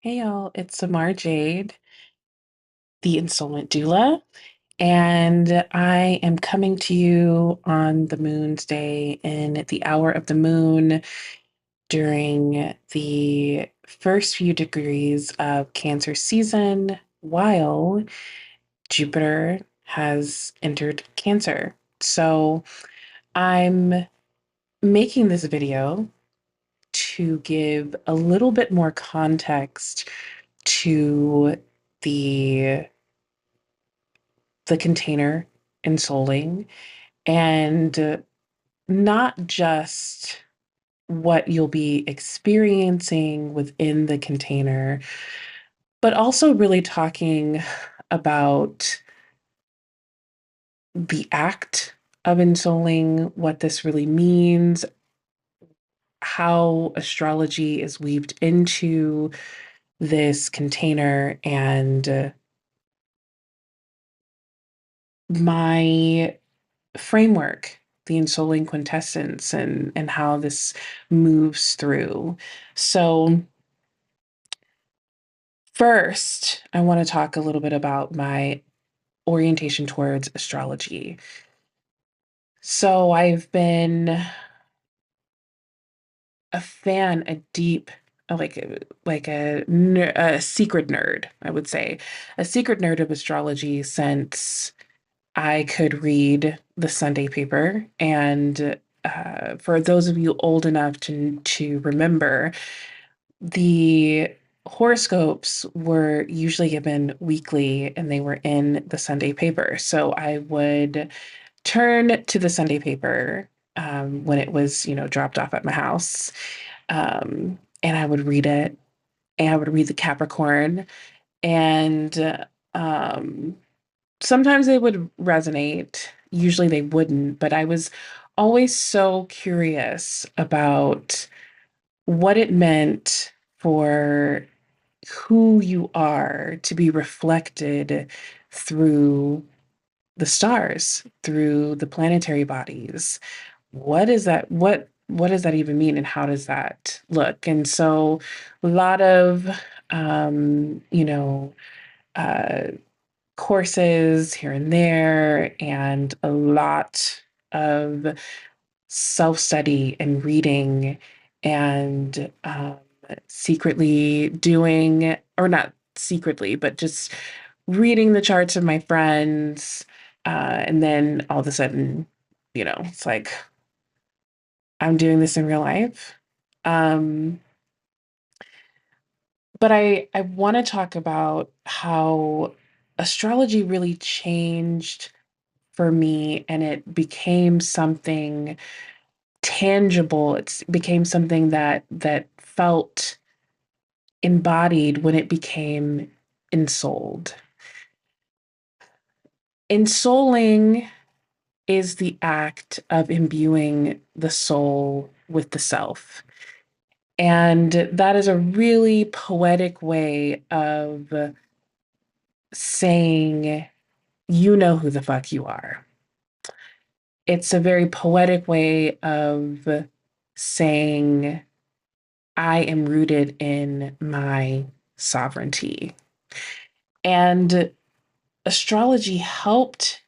Hey y'all, it's Samar Jade, the Insolent Doula, and I am coming to you on the moon's day in the hour of the moon during the first few degrees of Cancer season while Jupiter has entered Cancer. So I'm making this video to give a little bit more context to the container ensouling and not just what you'll be experiencing within the container, but also really talking about the act of ensouling, what this really means, how astrology is weaved into this container, and my framework, the Ensouling Quintessence, and how this moves through. So first, I want to talk a little bit about my orientation towards astrology. So I've been a fan, a deep, a secret nerd, I would say, a secret nerd of astrology since I could read the Sunday paper. And for those of you old enough to remember, the horoscopes were usually given weekly and they were in the Sunday paper. So I would turn to the Sunday paper when it was, dropped off at my house. And I would read it, and I would read the Capricorn, and um, sometimes they would resonate. Usually they wouldn't, but I was always so curious about what it meant for who you are to be reflected through the stars, through the planetary bodies. What is that? What does that even mean, and how does that look? And so a lot of um, you know, uh courses here and there, and a lot of self study and reading, and secretly doing, or not secretly, but just reading the charts of my friends. And then all of a sudden, it's like I'm doing this in real life. Um, but I want to talk about how astrology really changed for me, and it became something tangible. It became something that felt embodied when it became ensouled. Ensouling is the act of imbuing the soul with the self. And that is a really poetic way of saying, you know who the fuck you are. It's a very poetic way of saying, I am rooted in my sovereignty. And astrology helped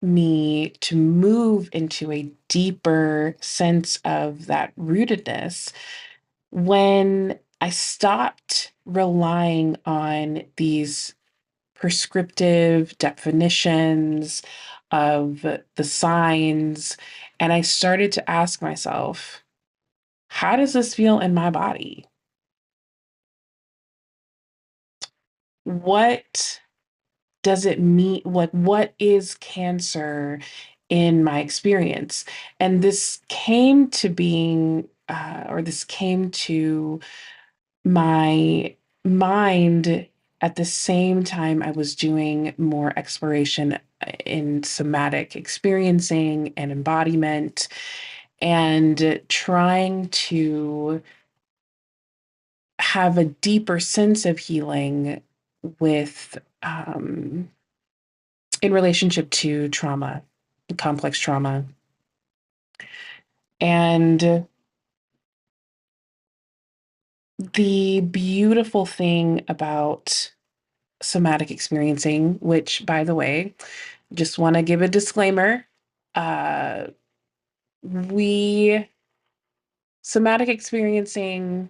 me to move into a deeper sense of that rootedness when I stopped relying on these prescriptive definitions of the signs, and I started to ask myself, how does this feel in my body? What does it mean? What is Cancer in my experience? And this came to being, or this came to my mind at the same time I was doing more exploration in somatic experiencing and embodiment, and trying to have a deeper sense of healing with in relationship to trauma, complex trauma. And The beautiful thing about somatic experiencing, which, by the way, just want to give a disclaimer. Uh, we somatic experiencing,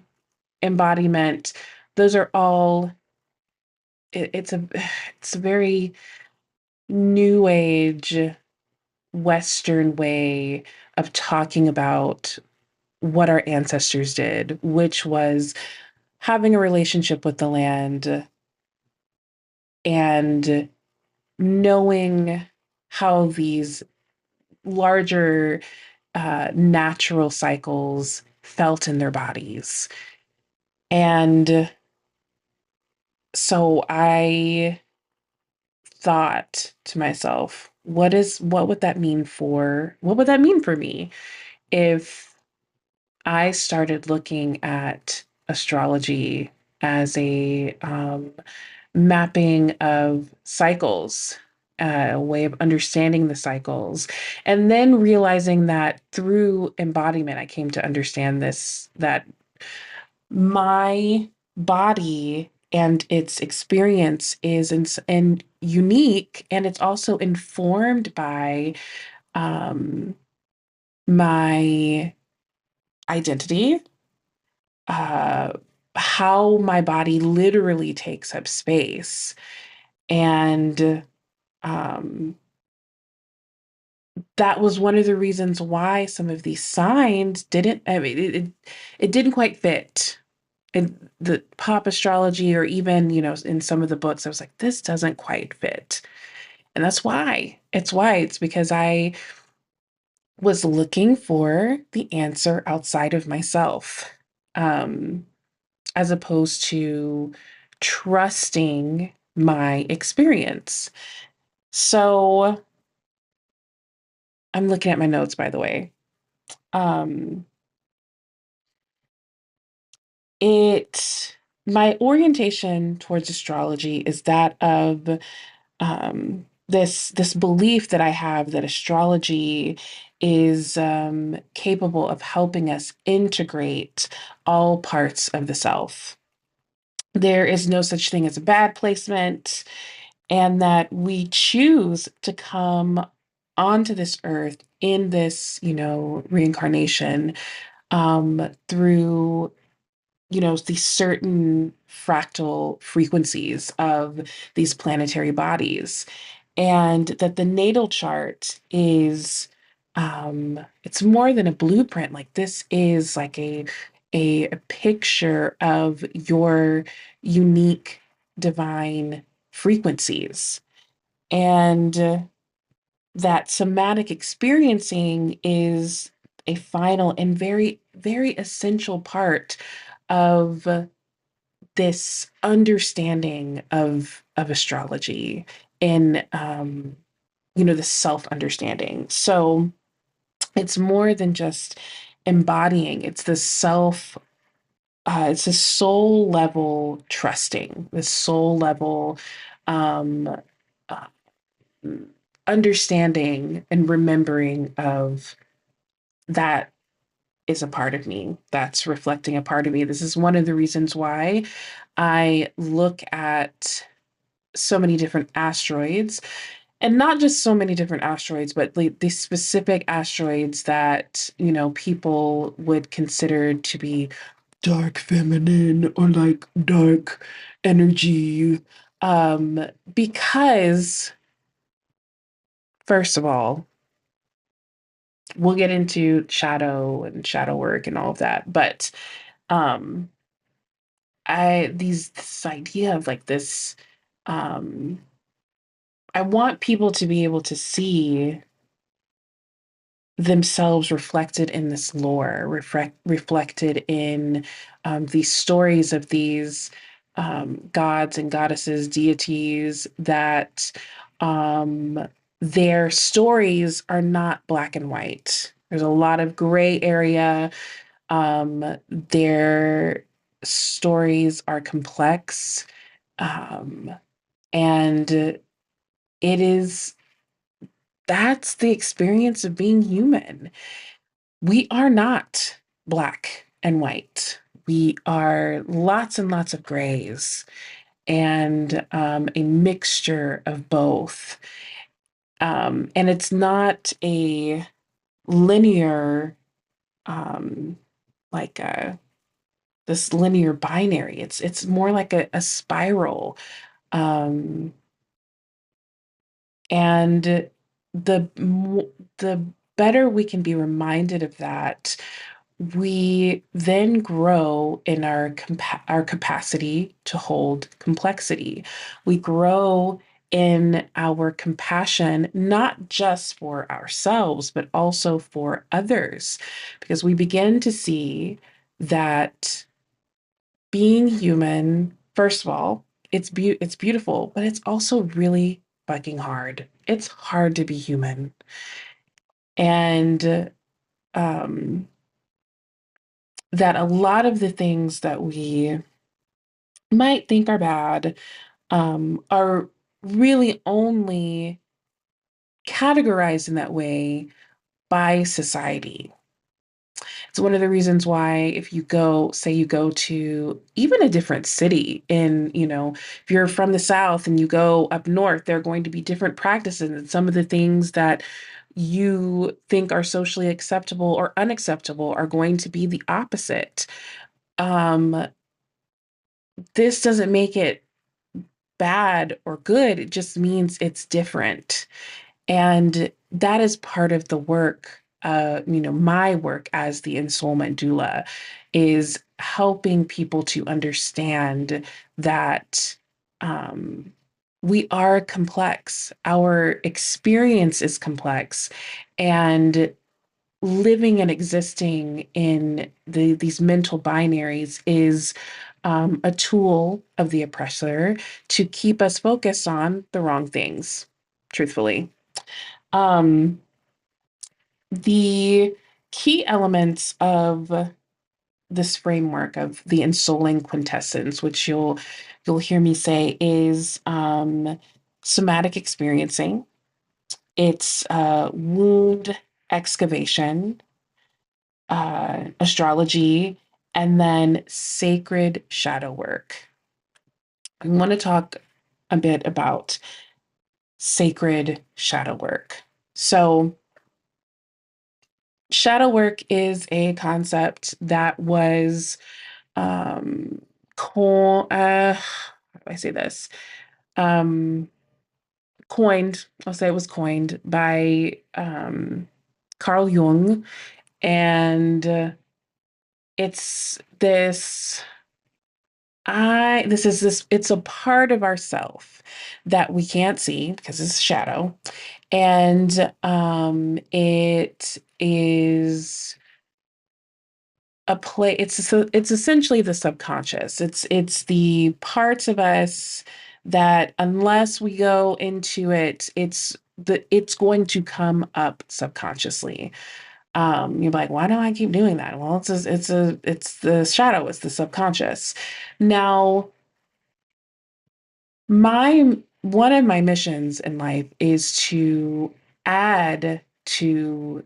embodiment, those are all it's a it's a very new age Western way of talking about what our ancestors did, which was having a relationship with the land and knowing how these larger natural cycles felt in their bodies. And so I thought to myself, what would that mean for me if I started looking at astrology as a mapping of cycles, a way of understanding the cycles, and then realizing that through embodiment, I came to understand this, that my body and its experience is and unique, and it's also informed by um, my identity, uh, how my body literally takes up space. And um, that was one of the reasons why some of these signs didn't, I mean, it didn't quite fit in the pop astrology, or even, in some of the books. I was like, this doesn't quite fit. And that's why. It's because I was looking for the answer outside of myself, um, as opposed to trusting my experience. So I'm looking at my notes, by the way. Um, it My orientation towards astrology is that of this belief that I have that astrology is capable of helping us integrate all parts of the self. There is no such thing as a bad placement, and that we choose to come onto this earth in this, reincarnation, through, these certain fractal frequencies of these planetary bodies. And that the natal chart is, it's more than a blueprint. Like, this is like a picture of your unique divine frequencies. And that somatic experiencing is a final and very, very essential part of this understanding of astrology, and the self understanding. So it's more than just embodying. It's the self. It's a soul level trusting. The soul level um, uh, understanding and remembering of that is a part of me. That's reflecting a part of me. This is one of the reasons why I look at so many different asteroids, and not just so many different asteroids, but the specific asteroids that, people would consider to be dark feminine, or like dark energy. Because, first of all, we'll get into shadow and shadow work and all of that, but um this idea of like this, um I want people to be able to see themselves reflected in this lore, reflected in these stories of these gods and goddesses, deities, that their stories are not black and white. There's a lot of gray area. Their stories are complex. Um, and it is That's the experience of being human. We are not black and white. we are lots and lots of grays and a mixture of both. And it's not a linear, um, like this linear binary. It's more like a spiral. Um, and the better we can be reminded of that, we then grow in our capacity to hold complexity. We grow in our compassion, not just for ourselves, but also for others, because we begin to see that being human, first of all, it's beautiful, but it's also really fucking hard. It's hard to be human. And um that a lot of the things that we might think are bad are really only categorized in that way by society. It's one of the reasons why if you go, say you go to even a different city in, if you're from the South and you go up north, there are going to be different practices and some of the things that you think are socially acceptable or unacceptable are going to be the opposite. Um, this doesn't make it bad or good. It just means it's different. And that is part of the work, my work as the ensoulment doula is helping people to understand that um, we are complex. Our experience is complex. And living and existing in these mental binaries is a tool of the oppressor to keep us focused on the wrong things, truthfully. Um, the key elements of this framework of the ensouling quintessence, which you'll hear me say, is somatic experiencing. It's wound excavation, astrology, and then sacred shadow work. I want to talk a bit about sacred shadow work. So, shadow work is a concept that was how do I say this? Um, coined, I'll say it was coined by Carl Jung, and it's this it's a part of ourself that we can't see because it's shadow. And it is a play, it's essentially the subconscious. It's the parts of us that unless we go into it, it's going to come up subconsciously. You're like, why do I keep doing that? Well, it's the shadow, it's the subconscious. Now, my one of my missions in life is to add to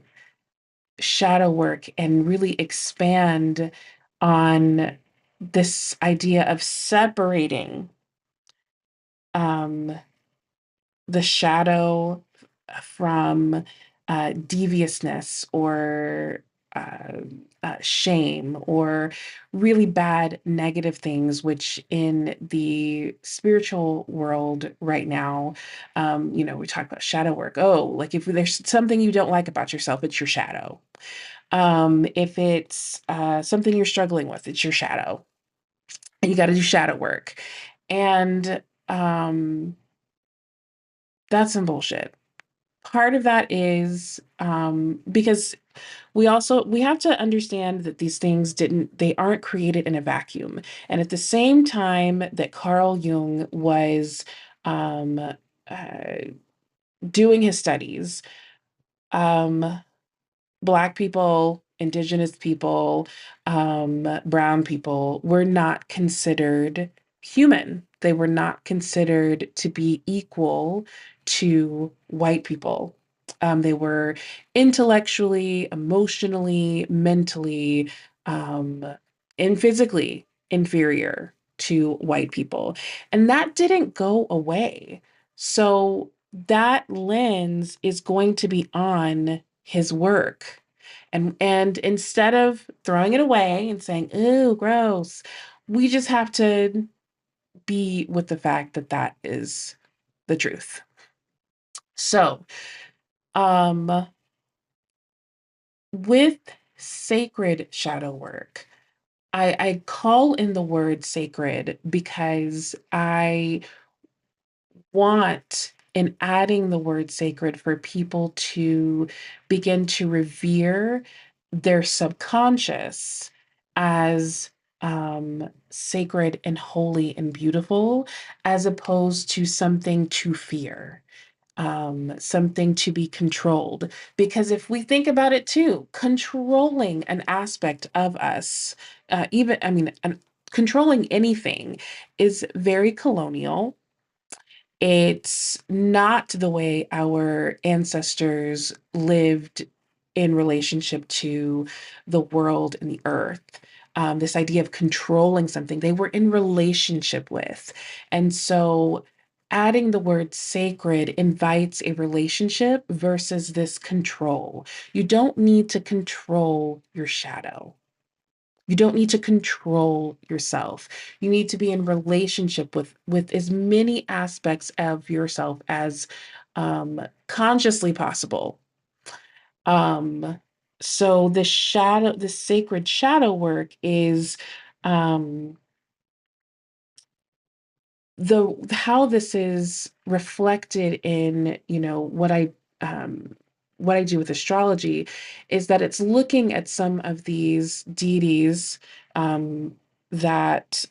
shadow work and really expand on this idea of separating um, the shadow from deviousness or uh, shame or really bad negative things, which in the spiritual world right now, we talk about shadow work. Oh, like if there's something you don't like about yourself, it's your shadow. If it's something you're struggling with, it's your shadow. And you got to do shadow work. And that's some bullshit. Part of that is because we have to understand that these things they aren't created in a vacuum. And at the same time that Carl Jung was um, uh, doing his studies, um, Black people, Indigenous people, brown people were not considered human. They were not considered to be equal to white people. They were intellectually, emotionally, mentally, um, and physically inferior to white people. And that didn't go away. So that lens is going to be on his work. And instead of throwing it away and saying, "Ooh, gross," we just have to be with the fact that that is the truth. So, um, with sacred shadow work, I call in the word sacred because I want, in adding the word sacred, for people to begin to revere their subconscious as sacred and holy and beautiful, as opposed to something to fear, something to be controlled. Because if we think about it too, controlling an aspect of us, even, I mean, controlling anything is very colonial. It's not the way our ancestors lived in relationship to the world and the earth. This idea of controlling something they were in relationship with. And so adding the word sacred invites a relationship versus this control. You don't need to control your shadow. You don't need to control yourself. You need to be in relationship with as many aspects of yourself as consciously possible. Um, so the sacred shadow work is um, the how this is reflected in, what I do with astrology is that it's looking at some of these deities that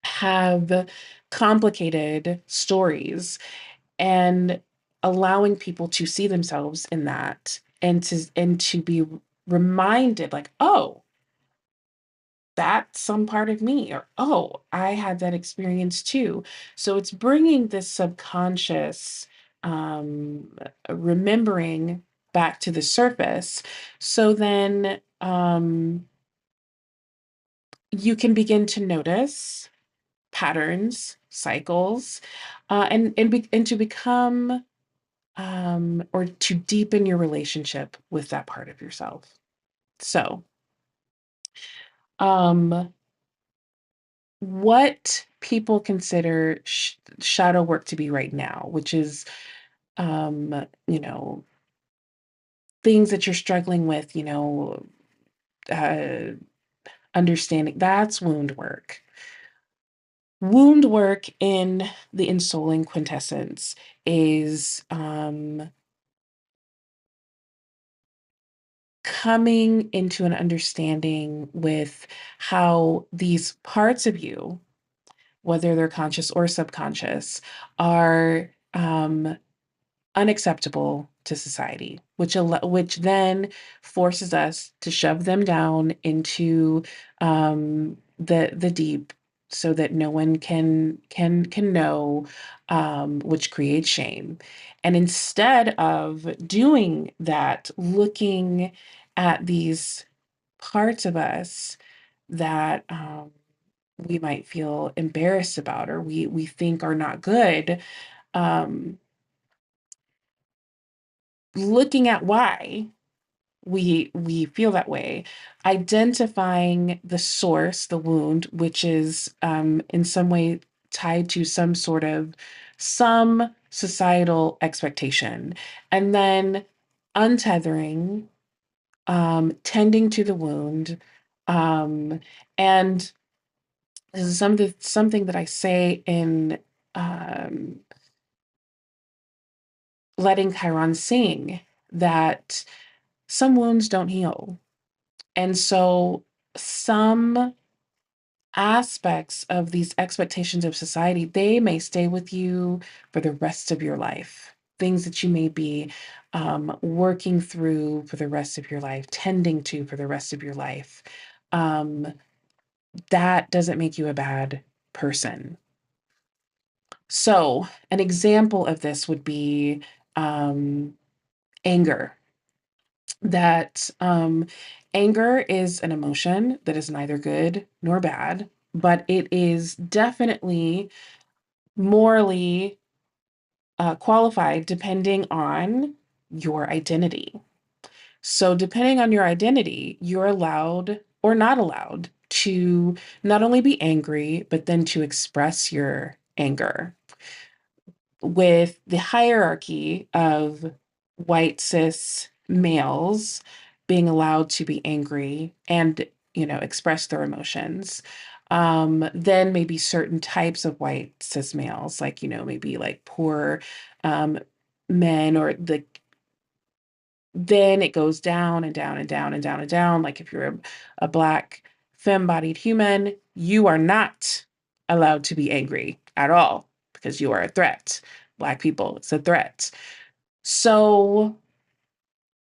have complicated stories and allowing people to see themselves in that and to be reminded, like, oh, that's some part of me, or oh, I had that experience too. So it's bringing this subconscious remembering back to the surface, so then you can begin to notice patterns, cycles, and to become or to deepen your relationship with that part of yourself. So, um, what people consider shadow work to be right now, which is, um, you know, things that you're struggling with, uh, understanding, that's wound work. Wound work in the Ensouling Quintessence is coming into an understanding with how these parts of you, whether they're conscious or subconscious, are unacceptable to society, which then forces us to shove them down into the deep, so that no one can know, which creates shame. And instead of doing that, looking at these parts of us that we might feel embarrassed about, or we think are not good, um, looking at why we feel that way, identifying the source, the wound, which is in some way tied to some societal expectation, and then untethering, tending to the wound, um, and this is something that I say in um, letting Chiron sing, that some wounds don't heal. And so some aspects of these expectations of society, they may stay with you for the rest of your life. Things that you may be working through for the rest of your life, tending to for the rest of your life. Um, that doesn't make you a bad person. So, an example of this would be um, anger. that anger is an emotion that is neither good nor bad, but it is definitely morally qualified depending on your identity. So, depending on your identity, you're allowed or not allowed to not only be angry, but then to express your anger. With the hierarchy of white cis males being allowed to be angry and, express their emotions, then maybe certain types of white cis males, like, maybe like poor um, men, or then it goes down and down and down and down and down. Like if you're a black femme-bodied human, you are not allowed to be angry at all because you are a threat. Black people, it's a threat. So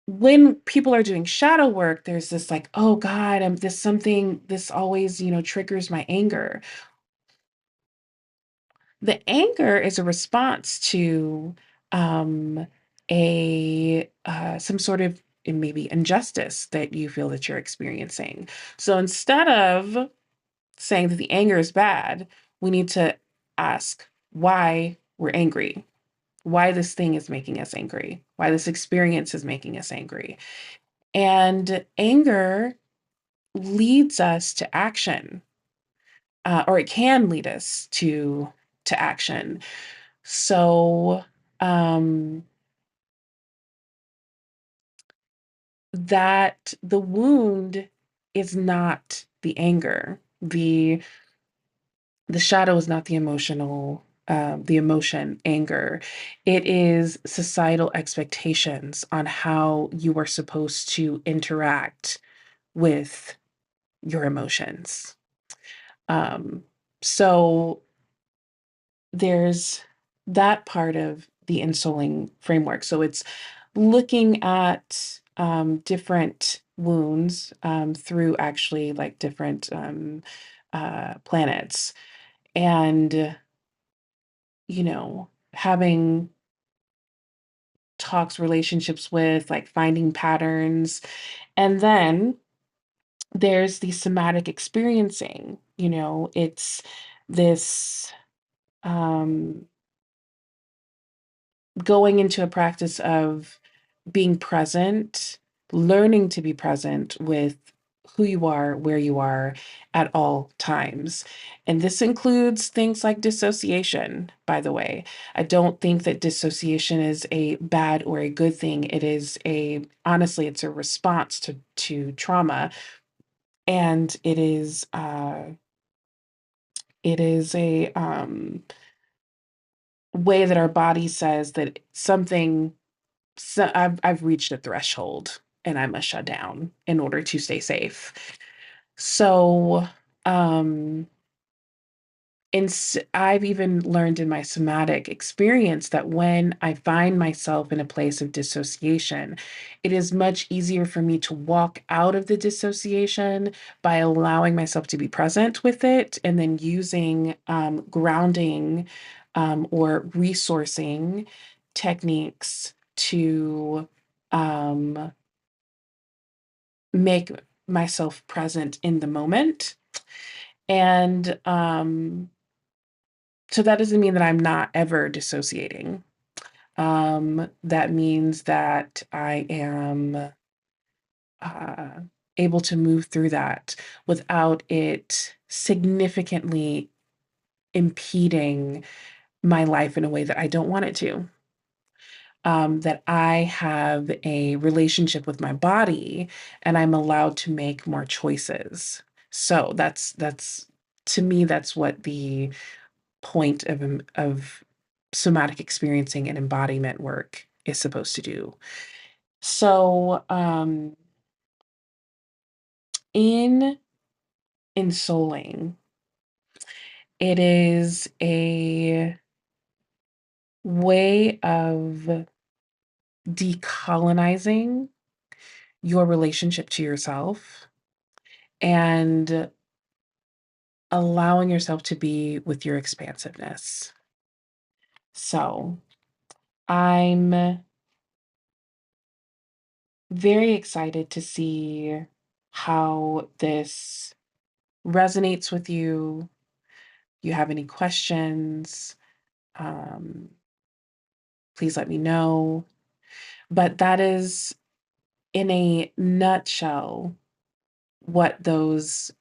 when people are doing shadow work, there's this like, oh God, this always, triggers my anger. The anger is a response to um, a some sort of maybe injustice that you feel that you're experiencing. So instead of saying that the anger is bad, we need to ask why we're angry, why this thing is making us angry, why this experience is making us angry. And anger leads us to action, or it can lead us to action. So, um, that the wound is not the anger. The shadow is not the emotion, anger. It is societal expectations on how you are supposed to interact with your emotions. Um, so there's that part of the ensouling framework. So it's looking at different wounds through actually like different planets, and having talks, relationships with, like finding patterns. And then there's the somatic experiencing, it's this um going into a practice of being present, learning to be present with who you are, where you are at all times. And this includes things like dissociation, by the way. I don't think that dissociation is a bad or a good thing. Honestly, it's a response to trauma. And it is a way that our body says that I've reached a threshold and I must shut down in order to stay safe. So, um, I've even learned in my somatic experience that when I find myself in a place of dissociation, it is much easier for me to walk out of the dissociation by allowing myself to be present with it and then using grounding or resourcing techniques to um, make myself present in the moment. And so that doesn't mean that I'm not ever dissociating. That means that I am uh, able to move through that without it significantly impeding my life in a way that I don't want it to. That I have a relationship with my body and I'm allowed to make more choices. So that's to me, that's what the point of somatic experiencing and embodiment work is supposed to do. So, in ensouling, it is a way of decolonizing your relationship to yourself and allowing yourself to be with your expansiveness. So, I'm very excited to see how this resonates with you. You have any questions, um, please let me know. But that is, in a nutshell, what those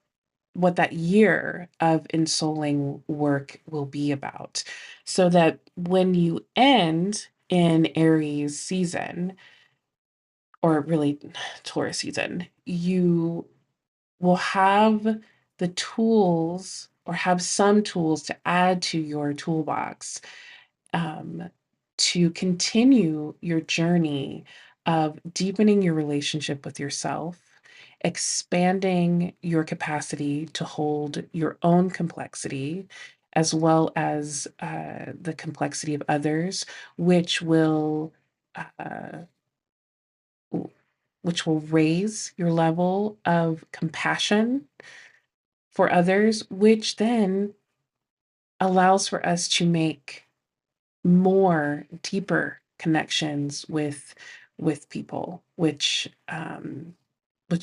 what that year of ensouling work will be about. So that when you end in Aries season, or really Taurus season, you will have the tools or have some tools to add to your toolbox, um, to continue your journey of deepening your relationship with yourself, expanding your capacity to hold your own complexity, as well as the complexity of others, which will. Uh, which will raise your level of compassion for others, which then allows for us to make more deeper connections with people, which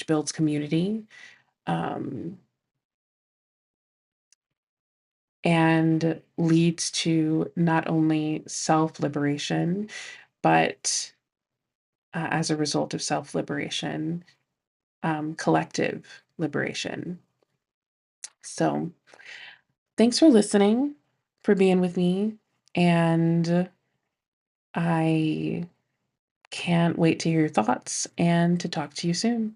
builds community, um, and leads to not only self liberation, but as a result of self liberation, collective liberation. So, thanks for listening, for being with me, and I can't wait to hear your thoughts and to talk to you soon.